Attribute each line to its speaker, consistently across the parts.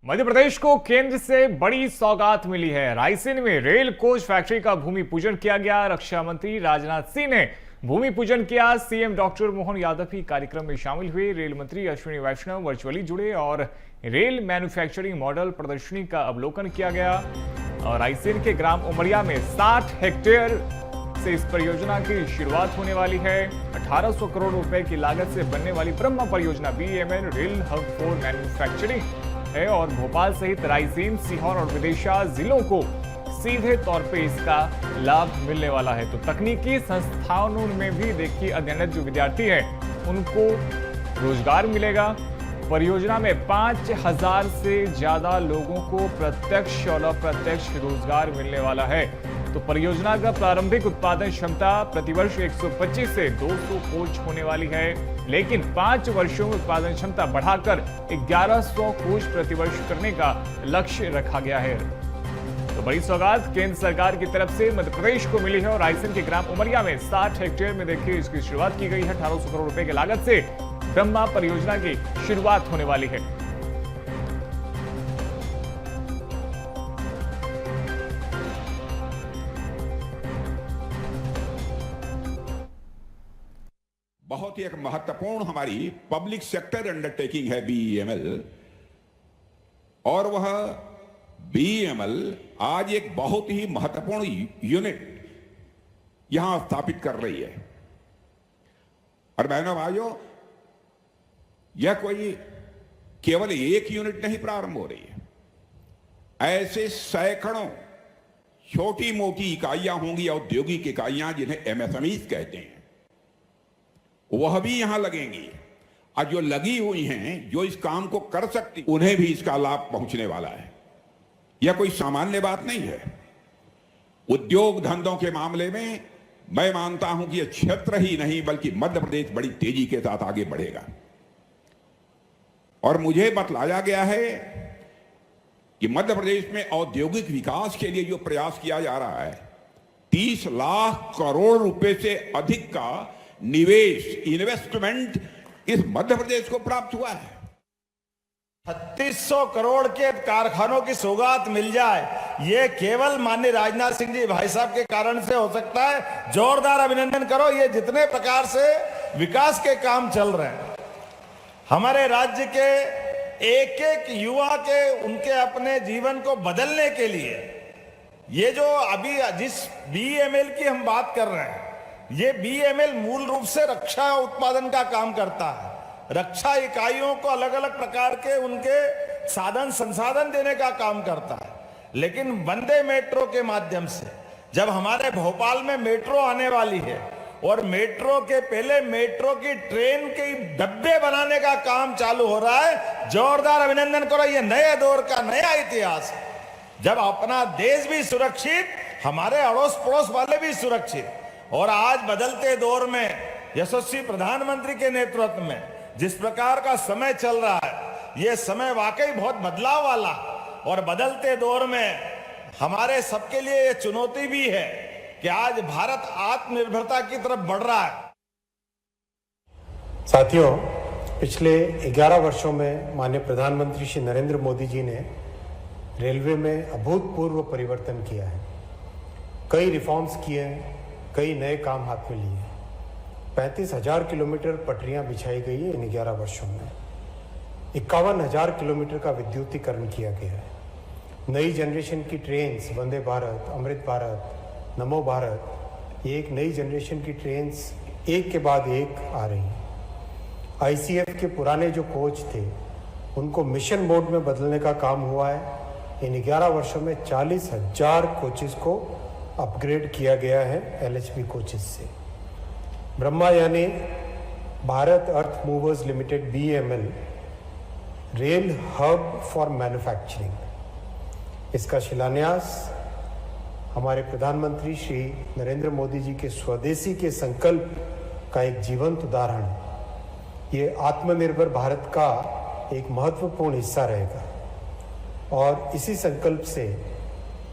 Speaker 1: मध्य प्रदेश को केंद्र से बड़ी सौगात मिली है। रायसेन में रेल कोच फैक्ट्री का भूमि पूजन किया गया। रक्षा मंत्री राजनाथ सिंह ने भूमि पूजन किया। सीएम डॉक्टर मोहन यादव भी कार्यक्रम में शामिल हुए। रेल मंत्री अश्विनी वैष्णव वर्चुअली जुड़े और रेल मैन्युफैक्चरिंग मॉडल प्रदर्शनी का अवलोकन किया गया। और रायसेन के ग्राम उमरिया में 60 हेक्टेयर से इस परियोजना की शुरुआत होने वाली है। 1800 करोड़ रुपए की लागत से बनने वाली ब्रह्मा परियोजना BEML rail hub for manufacturing है और भोपाल सहित रायसेन, सीहोर और विदिशा जिलों को सीधे तौर पे इसका लाभ मिलने वाला है। तो तकनीकी संस्थानों में भी देखिए अध्ययनरत जो विद्यार्थी हैं उनको रोजगार मिलेगा। परियोजना में 5000 से ज्यादा लोगों को प्रत्यक्ष और अप्रत्यक्ष रोजगार मिलने वाला है। तो परियोजना का प्रारंभिक उत्पादन क्षमता प्रतिवर्ष 125 से 200 कोच होने वाली है, लेकिन 5 वर्षों में उत्पादन क्षमता बढ़ाकर 1100 कोच प्रतिवर्ष करने का लक्ष्य रखा गया है। तो बड़ी सौगात केंद्र सरकार की तरफ से मध्य प्रदेश को मिली है और रायसेन के ग्राम उमरिया में 60 हेक्टेयर में देखिए इसकी शुरुआत की गई है। 1800 करोड़ रुपए की लागत से ब्रह्मा परियोजना की शुरुआत होने वाली है।
Speaker 2: बहुत ही एक महत्वपूर्ण हमारी पब्लिक सेक्टर अंडरटेकिंग है BEML, और वह BEML आज एक बहुत ही महत्वपूर्ण यूनिट यहां स्थापित कर रही है। और बहनों भाइयों, यह कोई केवल एक यूनिट नहीं प्रारंभ हो रही है। ऐसे सैकड़ों छोटी मोटी इकाइयां होंगी, औद्योगिक इकाइयां जिन्हें MSMEs कहते हैं, वह भी यहां लगेंगी। और जो लगी हुई हैं, जो इस काम को कर सकती, उन्हें भी इसका लाभ पहुंचने वाला है। यह कोई सामान्य बात नहीं है। उद्योग धंधों के मामले में मैं मानता हूं कि यह क्षेत्र ही नहीं बल्कि मध्य प्रदेश बड़ी तेजी के साथ आगे बढ़ेगा। और मुझे बतलाया गया है कि मध्य प्रदेश में औद्योगिक विकास के लिए जो प्रयास किया जा रहा है, 30 लाख करोड़ रुपए से अधिक का निवेश, इन्वेस्टमेंट इस मध्य प्रदेश को प्राप्त हुआ है।
Speaker 3: 3600 करोड़ के कारखानों की सौगात मिल जाए, ये केवल माननीय राजनाथ सिंह जी भाई साहब के कारण से हो सकता है। जोरदार अभिनंदन करो। ये जितने प्रकार से विकास के काम चल रहे हैं, हमारे राज्य के एक एक युवा के उनके अपने जीवन को बदलने के लिए, ये जो अभी जिस BEML की हम बात कर रहे हैं, ये BEML मूल रूप से रक्षा उत्पादन का काम करता है। रक्षा इकाइयों को अलग अलग प्रकार के उनके साधन संसाधन देने का काम करता है। लेकिन वंदे मेट्रो के माध्यम से जब हमारे भोपाल में मेट्रो आने वाली है और मेट्रो के पहले मेट्रो की ट्रेन के डब्बे बनाने का काम चालू हो रहा है, जोरदार अभिनंदन करो। ये नए दौर का नया इतिहास है, जब अपना देश भी सुरक्षित, हमारे अड़ोस पड़ोस वाले भी सुरक्षित। और आज बदलते दौर में यशस्वी प्रधानमंत्री के नेतृत्व में जिस प्रकार का समय चल रहा है, यह समय वाकई बहुत बदलाव वाला। और बदलते दौर में हमारे सबके लिए यह चुनौती भी है कि आज भारत आत्मनिर्भरता की तरफ बढ़ रहा है।
Speaker 4: साथियों, पिछले 11 वर्षों में माननीय प्रधानमंत्री श्री नरेंद्र मोदी जी ने रेलवे में अभूतपूर्व परिवर्तन किया है। कई रिफॉर्म्स किए हैं, कई नए काम हाथ में लिए। 35,000 किलोमीटर पटरियां बिछाई गई है इन 11 वर्षों में। 51,000 किलोमीटर का विद्युतीकरण किया गया है। नई जनरेशन की ट्रेन्स, वंदे भारत, अमृत भारत, नमो भारत, ये एक नई जनरेशन की ट्रेन्स एक के बाद एक आ रही हैं। ICF के पुराने जो कोच थे उनको मिशन मोड में बदलने का काम हुआ है। इन 11 वर्षों में 40,000 कोचेस को अपग्रेड किया गया है LHB कोचेस से। ब्रह्मा यानी Bharat earth movers limited BEML rail hub for manufacturing, इसका शिलान्यास हमारे प्रधानमंत्री श्री नरेंद्र मोदी जी के स्वदेशी के संकल्प का एक जीवंत उदाहरण है। ये आत्मनिर्भर भारत का एक महत्वपूर्ण हिस्सा रहेगा और इसी संकल्प से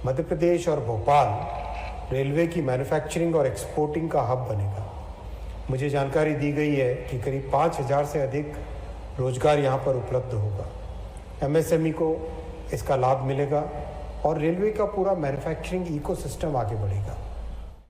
Speaker 4: मध्य प्रदेश और भोपाल रेलवे की मैन्युफैक्चरिंग और एक्सपोर्टिंग का हब बनेगा। मुझे जानकारी दी गई है कि करीब 5000 से अधिक रोजगार यहाँ पर उपलब्ध होगा। MSME को इसका लाभ मिलेगा और रेलवे का पूरा मैन्युफैक्चरिंग इकोसिस्टम आगे बढ़ेगा।